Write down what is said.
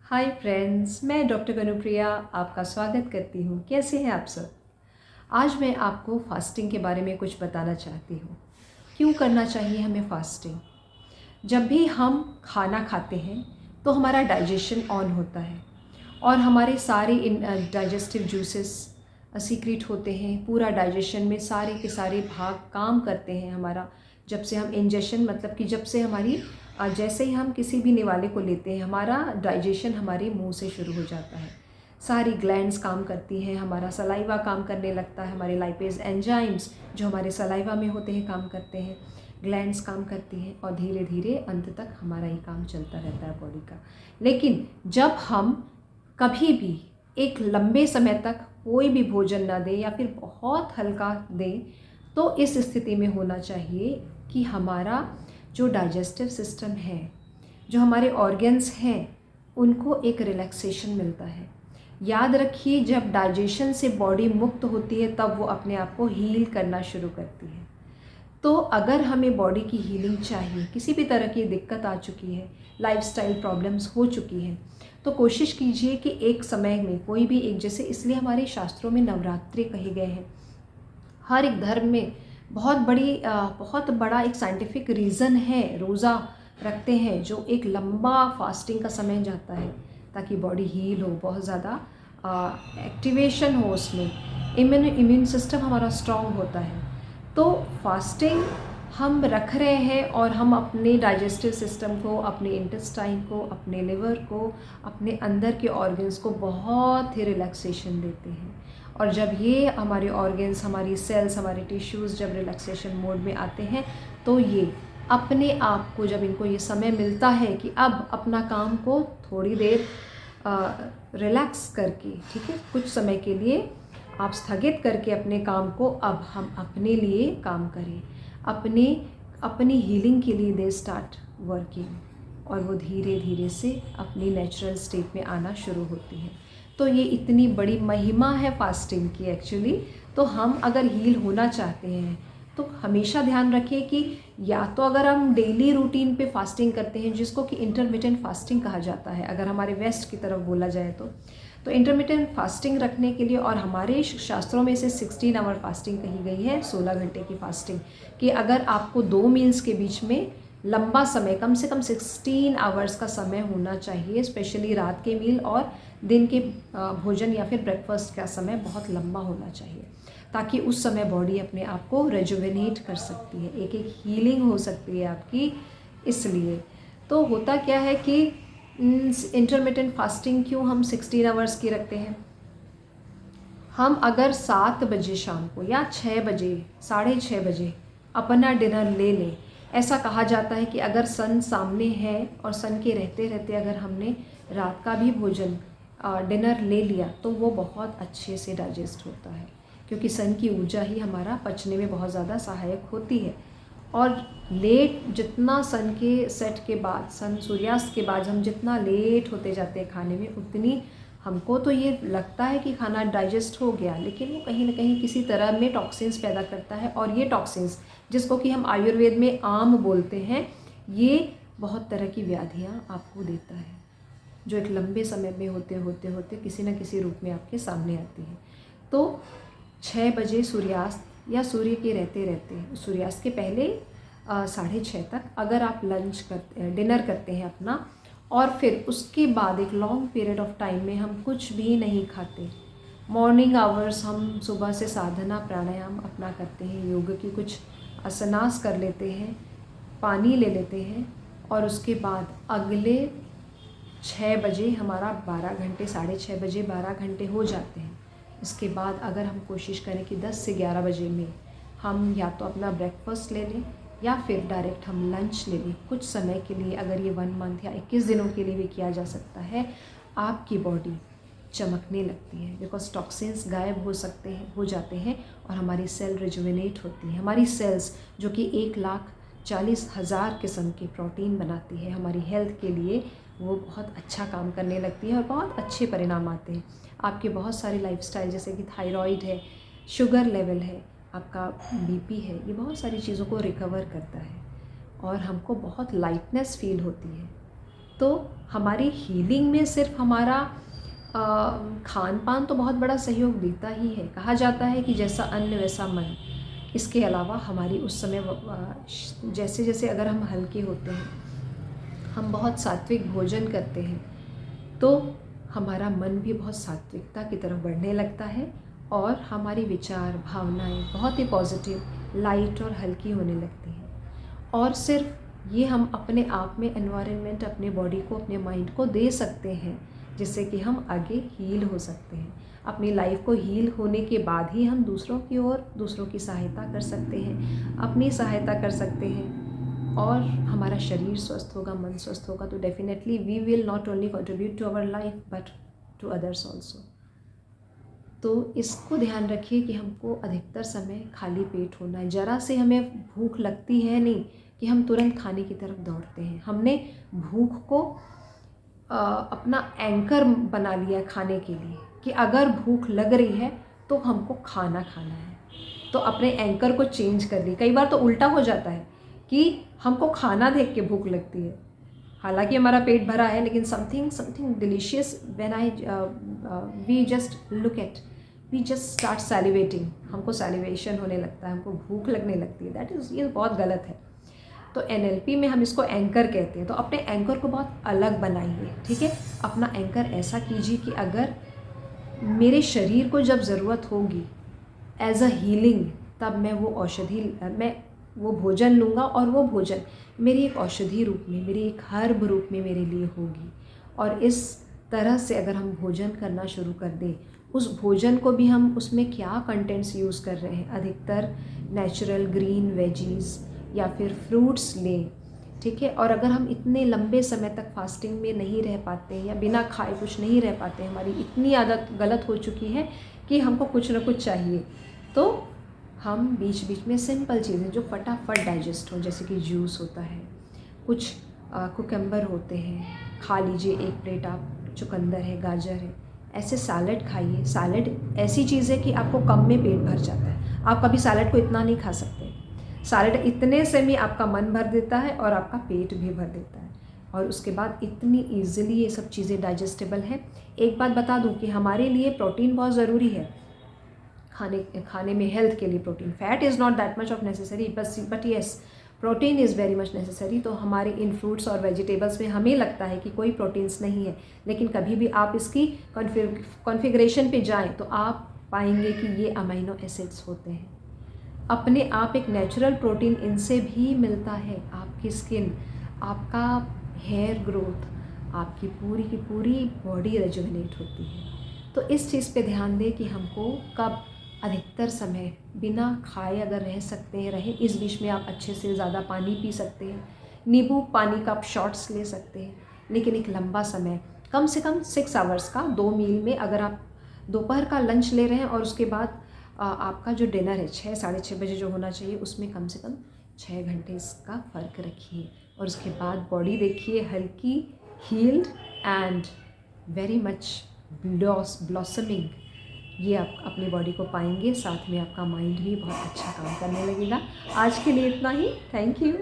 Hi friends, मैं doctor Kanupriya आपका स्वागत करती हूँ। कैसे हैं आप सब? आज मैं आपको फास्टिंग के बारे में कुछ बताना चाहती हूँ। क्यों करना चाहिए हमें फास्टिंग? जब भी हम खाना खाते हैं तो हमारा डाइजेशन ऑन होता है और हमारे सारे डाइजेस्टिव जूसेस सीक्रेट होते हैं। पूरा डाइजेशन में सारे के सारे भाग काम करते हैं हमारा। जब से हम इंजेक्शन मतलब कि जब से हमारी जैसे ही हम किसी भी निवाले को लेते हैं, हमारा डाइजेशन हमारे मुंह से शुरू हो जाता है। सारी ग्लैंड्स काम करती हैं, हमारा सलाइवा काम करने लगता है, हमारे लाइपेज एंजाइम्स जो हमारे सलाइवा में होते हैं काम करते हैं, ग्लैंड्स काम करती हैं और धीरे धीरे अंत तक हमारा ये काम चलता रहता है बॉडी का। लेकिन जब हम कभी भी एक लंबे समय तक कोई भी भोजन ना दें या फिर बहुत हल्का दें, तो इस स्थिति में होना चाहिए कि हमारा जो डाइजेस्टिव सिस्टम है, जो हमारे ऑर्गन्स हैं, उनको एक रिलैक्सेशन मिलता है। याद रखिए, जब डाइजेशन से बॉडी मुक्त होती है तब वो अपने आप को हील करना शुरू करती है। तो अगर हमें बॉडी की हीलिंग चाहिए, किसी भी तरह की दिक्कत आ चुकी है, लाइफस्टाइल प्रॉब्लम्स हो चुकी हैं, तो कोशिश कीजिए कि एक समय में कोई भी एक, जैसे इसलिए हमारे शास्त्रों में नवरात्रि कहे गए हैं। हर एक धर्म में बहुत बड़ा एक साइंटिफिक रीज़न है। रोज़ा रखते हैं जो एक लंबा फास्टिंग का समय जाता है ताकि बॉडी हील हो, बहुत ज़्यादा एक्टिवेशन हो, उसमें इम्यून सिस्टम हमारा स्ट्रॉन्ग होता है। तो फास्टिंग हम रख रहे हैं और हम अपने डाइजेस्टिव सिस्टम को, अपने इंटेस्टाइन को, अपने लिवर को, अपने अंदर के ऑर्गन्स को बहुत ही रिलैक्सेशन देते हैं। और जब ये हमारे ऑर्गन्स, हमारी सेल्स, हमारे टिश्यूज़ जब रिलैक्सेशन मोड में आते हैं तो ये अपने आप को, जब इनको ये समय मिलता है कि अब अपना काम को थोड़ी देर रिलैक्स करके, ठीक है, कुछ समय के लिए आप स्थगित करके अपने काम को अब हम अपने लिए काम करें, अपनी हीलिंग के लिए दे स्टार्ट वर्किंग, और वो धीरे धीरे से अपनी नेचुरल स्टेट में आना शुरू होती है। तो ये इतनी बड़ी महिमा है फास्टिंग की एक्चुअली। तो हम अगर हील होना चाहते हैं तो हमेशा ध्यान रखें कि या तो अगर हम डेली रूटीन पे फास्टिंग करते हैं, जिसको कि इंटरमिटेंट फास्टिंग कहा जाता है अगर हमारे वेस्ट की तरफ बोला जाए तो इंटरमिटेंट फास्टिंग रखने के लिए, और हमारे शास्त्रों में से 16 आवर फास्टिंग कही गई है, 16 घंटे की फास्टिंग, कि अगर आपको 2 मील्स के बीच में लंबा समय, कम से कम 16 आवर्स का समय होना चाहिए, स्पेशली रात के मील और दिन के भोजन या फिर ब्रेकफास्ट का समय बहुत लंबा होना चाहिए, ताकि उस समय बॉडी अपने आप को रेजुवेनेट कर सकती है, एक एक हीलिंग हो सकती है आपकी। इसलिए तो होता क्या है कि इंटरमिटेंट फास्टिंग क्यों हम 16 आवर्स की रखते हैं? हम अगर 7 बजे शाम को या 6 बजे, 6:30 बजे अपना डिनर ले लें, ऐसा कहा जाता है कि अगर सन सामने है और सन के रहते रहते अगर हमने रात का भी भोजन डिनर ले लिया तो वो बहुत अच्छे से डाइजेस्ट होता है, क्योंकि सन की ऊर्जा ही हमारा पचने में बहुत ज़्यादा सहायक होती है। और लेट, जितना सन के सेट के बाद, सन सूर्यास्त के बाद हम जितना लेट होते जाते हैं खाने में, उतनी हमको तो ये लगता है कि खाना डाइजेस्ट हो गया, लेकिन वो कहीं ना कहीं किसी तरह में टॉक्सिन्स पैदा करता है। और ये टॉक्सिन्स, जिसको कि हम आयुर्वेद में आम बोलते हैं, ये बहुत तरह की व्याधियाँ आपको देता है, जो एक लंबे समय में होते होते होते किसी न किसी रूप में आपके सामने आती है। तो 6 बजे सूर्यास्त या सूर्य के रहते रहते, सूर्यास्त के पहले 6:30 तक अगर आप लंच करते, डिनर करते हैं अपना, और फिर उसके बाद एक लॉन्ग पीरियड ऑफ टाइम में हम कुछ भी नहीं खाते, मॉर्निंग आवर्स हम सुबह से साधना प्राणायाम अपना करते हैं, योग की कुछ आसनास कर लेते हैं, पानी ले लेते हैं, और उसके बाद अगले 6 बजे हमारा 12 घंटे, 6:30 बजे 12 घंटे हो जाते हैं। इसके बाद अगर हम कोशिश करें कि 10 से 11 बजे में हम या तो अपना ब्रेकफास्ट ले लें या फिर डायरेक्ट हम लंच ले लें, कुछ समय के लिए, अगर ये 1 मंथ या 21 दिनों के लिए भी किया जा सकता है, आपकी बॉडी चमकने लगती है, बिकॉज टॉक्सिन्स गायब हो जाते हैं और हमारी सेल रिजुविनेट होती है। हमारी सेल्स जो कि 1,40,000 किस्म के प्रोटीन बनाती है हमारी हेल्थ के लिए, वो बहुत अच्छा काम करने लगती है और बहुत अच्छे परिणाम आते हैं। आपके बहुत सारे लाइफस्टाइल, जैसे कि थायराइड है, शुगर लेवल है, आपका बीपी है, ये बहुत सारी चीज़ों को रिकवर करता है और हमको बहुत लाइटनेस फील होती है। तो हमारी हीलिंग में सिर्फ हमारा खान पान तो बहुत बड़ा सहयोग देता ही है। कहा जाता है कि जैसा अन्न वैसा मन। इसके अलावा हमारी उस समय जैसे जैसे अगर हम हल्के होते हैं, हम बहुत सात्विक भोजन करते हैं, तो हमारा मन भी बहुत सात्विकता की तरफ बढ़ने लगता है और हमारी विचार भावनाएं बहुत ही पॉजिटिव, लाइट और हल्की होने लगती हैं। और सिर्फ ये हम अपने आप में एनवायरनमेंट, अपने बॉडी को, अपने माइंड को दे सकते हैं, जिससे कि हम आगे हील हो सकते हैं। अपनी लाइफ को हील होने के बाद ही हम दूसरों की ओर, दूसरों की सहायता कर सकते हैं, अपनी सहायता कर सकते हैं और हमारा शरीर स्वस्थ होगा, मन स्वस्थ होगा, तो definitely we will not only contribute to our life but to others also. तो इसको ध्यान रखिए कि हमको अधिकतर समय खाली पेट होना है। ज़रा से हमें भूख लगती है नहीं कि हम तुरंत खाने की तरफ दौड़ते हैं। हमने भूख को अपना एंकर बना लिया खाने के लिए कि अगर भूख लग रही है तो हमको खाना खाना है, तो अपने एंकर को चेंज कर ली। कई बार तो उल्टा हो जाता है कि हमको खाना देख के भूख लगती है, हालांकि हमारा पेट भरा है, लेकिन something delicious when I we just look at, we just start salivating, हमको सैलिवेशन होने लगता है, हमको भूख लगने लगती है। दैट इज़, ये बहुत गलत है। तो NLP में हम इसको एंकर कहते हैं। तो अपने एंकर को बहुत अलग बनाइए, ठीक है। अपना एंकर ऐसा कीजिए कि अगर मेरे शरीर को जब ज़रूरत होगी एज अ हीलिंग, तब मैं वो भोजन लूँगा और वो भोजन मेरी एक औषधि रूप में, मेरी एक हर्ब रूप में मेरे लिए होगी। और इस तरह से अगर हम भोजन करना शुरू कर दें, उस भोजन को भी हम उसमें क्या कंटेंट्स यूज़ कर रहे हैं, अधिकतर नेचुरल ग्रीन वेजीज़ या फिर फ्रूट्स लें, ठीक है। और अगर हम इतने लंबे समय तक फास्टिंग में नहीं रह पाते हैं या बिना खाए कुछ नहीं रह पाते हैं, हमारी इतनी आदत गलत हो चुकी है कि हमको कुछ ना कुछ चाहिए, तो हम बीच बीच में सिंपल चीज़ें जो फटाफट डाइजेस्ट हो, जैसे कि जूस होता है, कुछ कुकम्बर होते हैं, खा लीजिए 1 प्लेट आप, चुकंदर है, गाजर है, ऐसे सैलड खाइए। सैलड ऐसी चीज़ है कि आपको कम में पेट भर जाता है। आप कभी सैलड को इतना नहीं खा सकते। सैलड इतने से भी आपका मन भर देता है और आपका पेट भी भर देता है, और उसके बाद इतनी ईजिली ये सब चीज़ें डाइजेस्टेबल हैं। एक बात बता दूं कि हमारे लिए प्रोटीन बहुत ज़रूरी है। खाने में हेल्थ के लिए protein, fat is not that much of necessary, but yes protein is very much necessary. तो हमारे इन फ्रूट्स और वेजिटेबल्स में हमें लगता है कि कोई प्रोटीन्स नहीं है, लेकिन कभी भी आप इसकी कॉन्फ़िगरेशन पे जाएं तो आप पाएंगे कि ये अमीनो एसिड्स होते हैं। अपने आप एक नेचुरल प्रोटीन इनसे भी मिलता है। आपकी स्किन, आपका हेयर ग्रोथ, आपकी पूरी की पूरी बॉडी रेजुविनेट होती है। तो इस चीज़ पे ध्यान दें कि हमको कब अधिकतर समय बिना खाए अगर रह सकते हैं रहें। इस बीच में आप अच्छे से ज़्यादा पानी पी सकते हैं, नींबू पानी का आप शॉट्स ले सकते हैं, लेकिन एक लंबा समय, कम से कम 6 आवर्स का, 2 मील में अगर आप दोपहर का लंच ले रहे हैं और उसके बाद आपका जो डिनर है 6 साढ़े 6 बजे जो होना चाहिए, उसमें कम से कम 6 घंटे इसका फ़र्क रखिए। और उसके बाद बॉडी देखिए हल्की, healed and very much blossoming, ये आप अपनी बॉडी को पाएंगे। साथ में आपका माइंड भी बहुत अच्छा काम करने लगेगा। आज के लिए इतना ही। Thank you.